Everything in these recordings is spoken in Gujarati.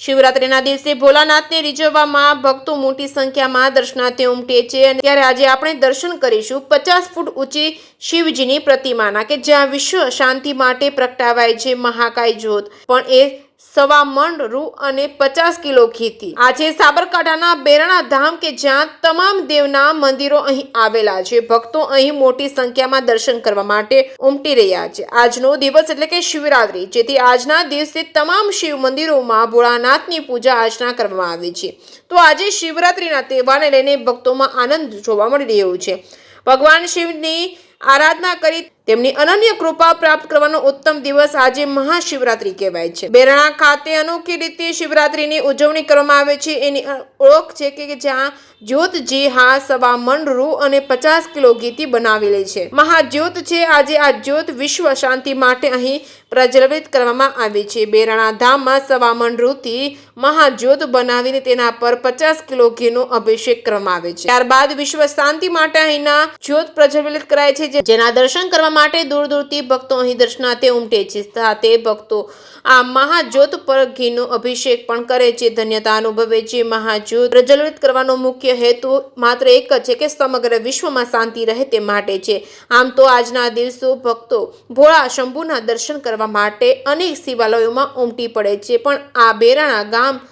શિવરાત્રીના દિવસે ભોલાનાથને રીઝવવામાં ભક્તો મોટી સંખ્યામાં દર્શનાર્થે ઉમટે છે અને ત્યારે આજે આપણે દર્શન કરીશું 50 ફૂટ ઊંચી શિવજીની પ્રતિમાના કે જ્યાં વિશ્વ શાંતિ માટે પ્રગટાવાય છે મહાકાય જ્યોત પણ એ 1.25 મણ રૂ અને 50 કિલો ઘીથી। આજે સાબરકાંઠાના બેરણા ધામ કે જ્યાં તમામ દેવના મંદિરો અહીં આવેલા છે। ભક્તો અહીં મોટી સંખ્યામાં દર્શન કરવા માટે ઉમટી રહ્યા છે। આજનો દિવસ એટલે કે શિવરાત્રી, જેથી આજના દિવસે તમામ શિવ મંદિરોમાં ભોળાનાથની પૂજા અર્ચના કરવામાં આવે છે। તો આજે શિવરાત્રીના તહેવારને લઈને ભક્તોમાં આનંદ જોવા મળી રહ્યો છે। ભગવાન શિવની આરાધના કરી તેમની અનન્ય કૃપા પ્રાપ્ત કરવાનો ઉત્તમ દિવસ આજે મહાશિવરાત્રી કહેવાય છે। બેરણા ખાતે અનોખી રીતે શિવરાત્રીની ઉજવણી કરવામાં આવે છે। એની ઓળખ છે કે જ્યાં જ્યોતજી 1.25 મણ રૂ અને 50 કિલો ઘીથી બનાવેલી છે। મહાજ્યોત છે। આજે આ જ્યોત વિશ્વ શાંતિ માટે અહીં પ્રજ્વલિત કરવામાં આવી છે। બેરણા ધામમાં 1.25 મણ રૂથી મહાજ્યોત બનાવીને તેના પર 50 કિલો ઘીનો અભિષેક કરવામાં આવે છે। ત્યારબાદ વિશ્વ શાંતિ માટે અહીંના જ્યોત પ્રજ્વલિત કરાય છે, જેના દર્શન કરવા માટે દૂર દૂરથી ભક્તો અહીં દર્શનાર્થે ઉમટે છે। સાથે ભક્તો આ મહાજ્યોત પર ઘીનો અભિષેક પણ કરે છે, ધન્યતા અનુભવે છે। મહાજ્યોત પ્રજ્વલિત કરવાનો મુખ્ય હેતુ માત્ર એક જ છે કે સમગ્ર વિશ્વમાં શાંતિ રહે તે માટે છે। આમ તો આજના દિવસો ભક્તો ભોળા શંભુના દર્શન કરવા માટે અનેક શિવાલયોમાં ઉમટી પડે છે, પણ આ બેરણા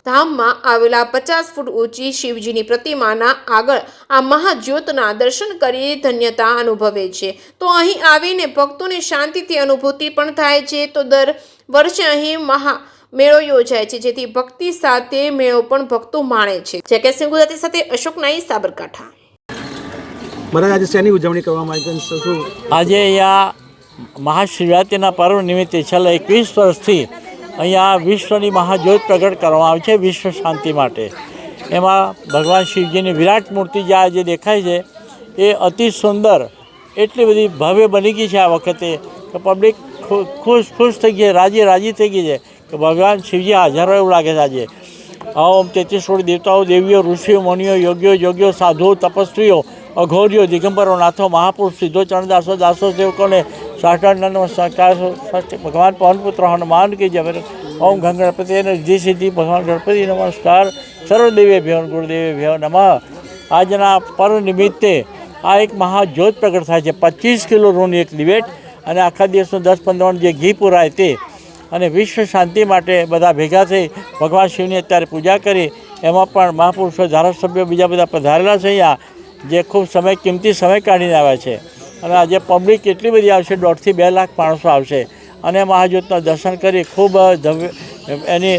ધામમાં આવેલા 50 ફૂટ ઊંચી શિવજીની પ્રતિમાના આગળ આ મહાજ્યોતના દર્શન કરી ધન્યતા અનુભવે છે। તો અહીં આવીને ભક્તોને શાંતિથી અનુભૂતિ પણ થાય છે। તો દર વર્ષે અહીં મેળો યોજાય છે, જેથી ભક્તિ સાથે મેળો પણ ભક્તો માણે છે। જયકેસિંહ ગુજરાતી સાથે અશોક નાઈ, સાબરકાંઠા। મહારાજ, આજે શેની ઉજવણી કરવામાં આવી છે? શું આજે અહીંયા મહાશિવરાત્રિના પર્વ નિમિત્તે છેલ્લા 21 વર્ષથી અહીંયા વિશ્વની મહાજ્યોત પ્રગટ કરવામાં આવે છે વિશ્વ શાંતિ માટે। એમાં ભગવાન શિવજીની વિરાટ મૂર્તિ જે આજે દેખાય છે એ અતિ સુંદર, એટલી બધી ભવ્ય બની ગઈ છે આ વખતે કે પબ્લિક ખુશ થઈ ગઈ, રાજી થઈ ગઈ છે કે ભગવાન શિવજી હાજર હોય એવું લાગે છે આજે। ઓમ 33 કરોડ દેવતાઓ, દેવીઓ, ઋષિઓ, મુનિઓ, યોગીઓ, સાધુઓ, તપસ્વીઓ, અઘોરીઓ, દિગંબરો, નાથો, મહાપુરુષ, સિદ્ધો, ચરણદાસો, દાસો, સેવકોને સાષ્ટાંગ નમસ્કાર। ભગવાન પવનપુત્ર હનુમાન કી જય। ઓમ ગણપતિ રિદ્ધિ સિદ્ધિ ભગવાન ગણપતિ નમસ્કાર। સર્વદેવેભ્યો ગુરુદેવેભ્યો નમઃ। આજના પર્વ નિમિત્તે આ એક મહાજ્યોત પ્રગટ થાય છે। 25 કિલો રૂની એક દિવેટ અને આખા દિવસનું 10-15 મણ જે ઘી પુરાય તે, અને વિશ્વ શાંતિ માટે બધા ભેગા થઈ ભગવાન શિવની અત્યારે પૂજા કરી। એમાં પણ મહાપુરુષો, ધારાસભ્યો, બીજા બધા પધારેલા છે અહીંયા, જે ખૂબ કિંમતી સમય કાઢીને આવ્યા છે। અને આજે પબ્લિક એટલી બધી આવશે, 1.5 થી 2 લાખ માણસો આવશે અને મહાજ્યોતના દર્શન કરી ખૂબ એની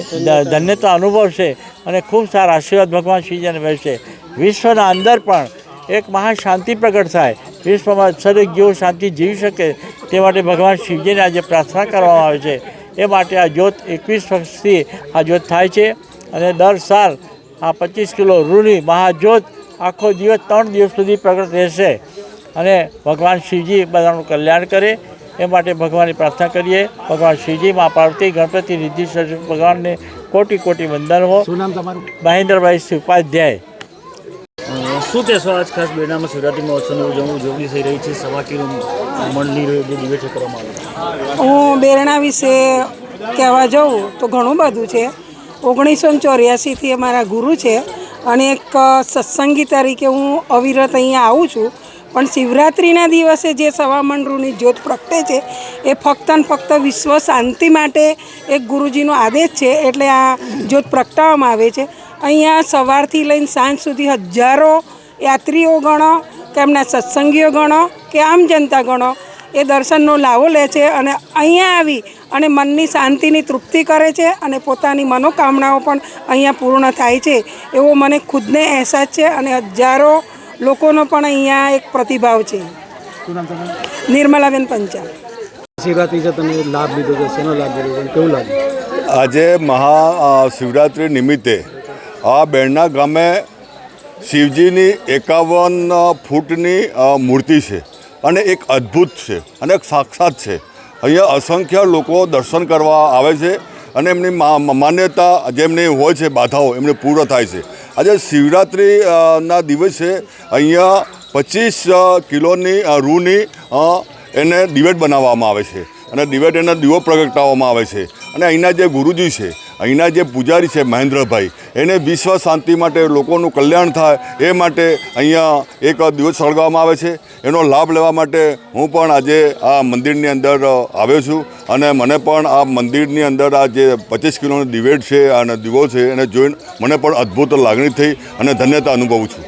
ધન્યતા અનુભવશે અને ખૂબ સારા આશીર્વાદ ભગવાન શિવજીને મળશે। વિશ્વના અંદર પણ એક મહાશાંતિ પ્રગટ થાય, વિશ્વમાં દરેક જીવો શાંતિ જીવી શકે તે માટે ભગવાન શિવજીને આજે પ્રાર્થના કરવામાં આવે છે। એ માટે આ જ્યોત 21 વર્ષથી આ જ્યોત થાય છે અને દર સાલ આ 25 કિલો રૂની મહાજ્યોત આખો દિવસ 3 દિવસ સુધી પ્રગટ રહેશે અને ભગવાન શિવજી બધાનું કલ્યાણ કરે એ માટે ભગવાનની પ્રાર્થના કરીએ। ભગવાન શિવજી, મા પાર્વતી, ગણપતિ, રિદ્ધિ ભગવાનને કોટી કોટી વંદન હો। શું નામ તમારું? મહેન્દ્રભાઈ ઉપાધ્યાય। શું કહેશો? આજ ખાસ બેરણામાં શિવરાત્રી મહોત્સવની ઉજવણી થઈ રહી છે, 1.25 કિલો મણની જે દિવેટ કરવામાં આવે છે। હું બેરણા વિશે કહેવા જાઉં તો ઘણું બધું છે। 1984થી અમારા ગુરુ છે અને એક સત્સંગી તરીકે હું અવિરત અહીંયા આવું છું, પણ શિવરાત્રિના દિવસે જે 1.25 મણ રૂની જ્યોત પ્રગટે છે એ ફક્ત ને ફક્ત વિશ્વ શાંતિ માટે એક ગુરુજીનો આદેશ છે, એટલે આ જ્યોત પ્રગટાવવામાં આવે છે। અહીંયા સવારથી લઈને સાંજ સુધી હજારો યાત્રીઓ ગણો કે એમના સત્સંગીઓ ગણો કે આમ જનતા ગણો એ દર્શનનો લાવો લે છે અને અહીંયા આવી અને મનની શાંતિની તૃપ્તિ કરે છે અને પોતાની મનોકામનાઓ પણ અહીંયા પૂર્ણ થાય છે એવો મને ખુદને અહેસાસ છે અને હજારો લોકોનો પણ અહીંયા એક પ્રતિભાવ છે। શું નામ તમારું? નિર્મલાબેન પંચાલ। શિવરાત્રી છે, તમે લાભ લીધો છે, શેનો લાભ લીધો છે, કેવું લાગ્યું? આજે મહાશિવરાત્રિ નિમિત્તે આ બેરણા ગામે શિવજીની 51 ફૂટની મૂર્તિ છે અને એક અદ્ભુત છે અને એક સાક્ષાત છે। અહીંયા અસંખ્ય લોકો દર્શન કરવા આવે છે અને એમની માન્યતા જેમની હોય છે, બાધાઓ એમને પૂર્ણ થાય છે। આજે શિવરાત્રિના દિવસે અહીંયા 25 કિલોની રૂની એને દિવેટ બનાવવામાં આવે છે અને દિવેટ એને દીવો પ્રગટાવવામાં આવે છે અને અહીંના જે ગુરુજી છે અહીંના જે પૂજારી છે મહેન્દ્રભાઈ, એને વિશ્વ શાંતિ માટે, લોકોનું કલ્યાણ થાય એ માટે અહીંયા એક દિવસ સળગાવવામાં આવે છે. એનો લાભ લેવા માટે હું પણ આજે આ મંદિરની અંદર આવ્યો છું અને મને પણ આ મંદિરની અંદર આ જે 25 કિલોનો દિવેટ છે અને દીવો છે એને જોઈને મને પણ અદ્ભુત લાગણી થઈ અને ધન્યતા અનુભવું છું.